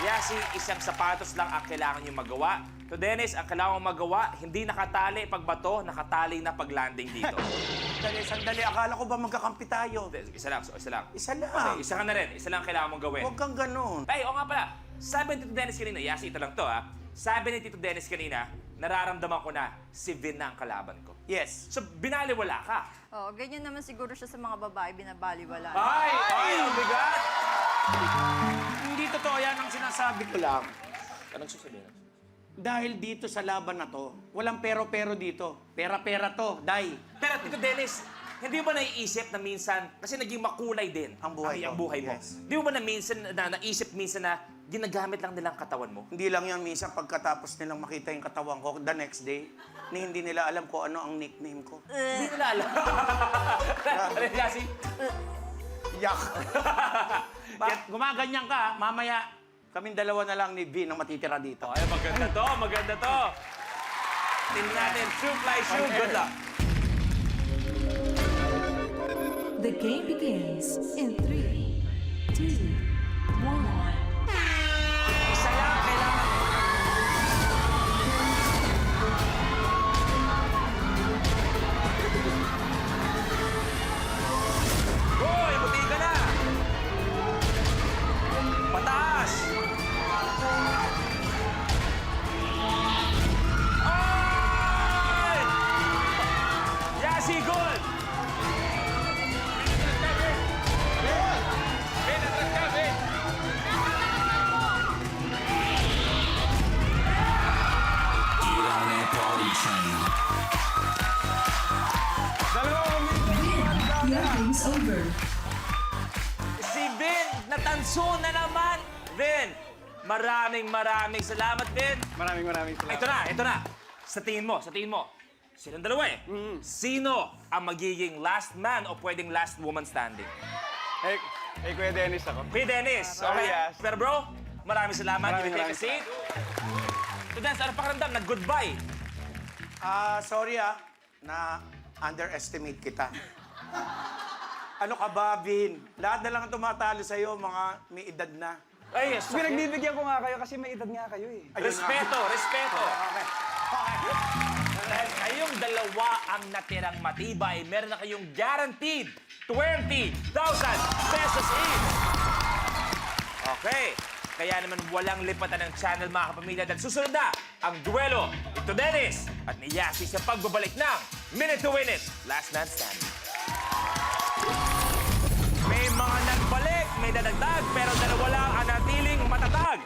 Yasi, isang sapatos lang ang kailangan nyo magawa. To Dennis, ang kailangan mong magawa, hindi nakatali pagbato, nakatali na pag-landing dito. Sandali. Akala ko ba magkakampi tayo? Isa lang, isa lang. Isa lang. Okay, isa ka na rin. Isa lang ang kailangan mong gawin. Huwag kang ganun. Ay, oo nga pala. Sabi ni Tito Dennis kanina, Yasi, ito lang to ha. Sabi ni Tito Dennis kanina, nararamdaman ko na si Vin na ang kalaban ko. Yes. So, binaliwala ka. Oo, ganyan naman siguro siya sa mga babae, binabaliwala. Ay, ang bigat! Hindi totoo yan ang sinasabi ko lang. Anong susabihin? Dahil dito sa laban na to, walang pero-pero dito. Pera-pera to, Day. Pero Tito Dennis, hindi mo ba naiisip na minsan, kasi naging makulay din Ang buhay ang ko, buhay mo. yes. Di mo ba naisip minsan na ginagamit lang nilang katawan mo? Hindi lang yan minsan pagkatapos nilang makita yung katawan ko, the next day, ni hindi nila alam ko ano ang nickname ko. Hindi nila alam. Ano Yasi? Yak! Gumaganyan ka, mamaya kaming dalawa na lang ni Vin ang matitira dito. Ay, maganda to, maganda to. Tingnan natin, shoe fly shoe, good luck. The game begins in 3, 2, 1. Isa lang, kailangan. Hoy, buti ka na. Pataas. Ay! Yasi, good. Ben, atras ka, Ben. Your game's over. Si Ben, natanso na naman. Ben, maraming salamat, Ben. Maraming salamat. Ito na. Sa tingin mo, silang dalawa eh. Sino ang magiging last man o pwedeng last woman standing? Kuya Dennis ako. Kuya Dennis, Sorry, okay? Yas. Pero bro, maraming salamat. Maraming You may take a seat. So Dennis, ano pakiramdam? Nag-goodbye. Sorry na underestimate kita. Ano ka ba, Vin? Lahat na lang ang tumatalo sa'yo, mga may edad na. Ay, sakit. Pinagbibigyan ko nga kayo kasi may edad nga kayo eh. Ayun Respeto. Okay. Dahil kayong dalawa ang natirang matibay, meron na kayong guaranteed 20,000 pesos each. Okay. Kaya naman walang lipatan ng channel, mga kapamilya. Dahil susunod na ang duelo ito Dennis at ni Yasi sa pagbabalik ng Minute to Win It, Last Man Standing. May mga nagbalik, may dadagdag, pero dalawa lang ang natiling matatag.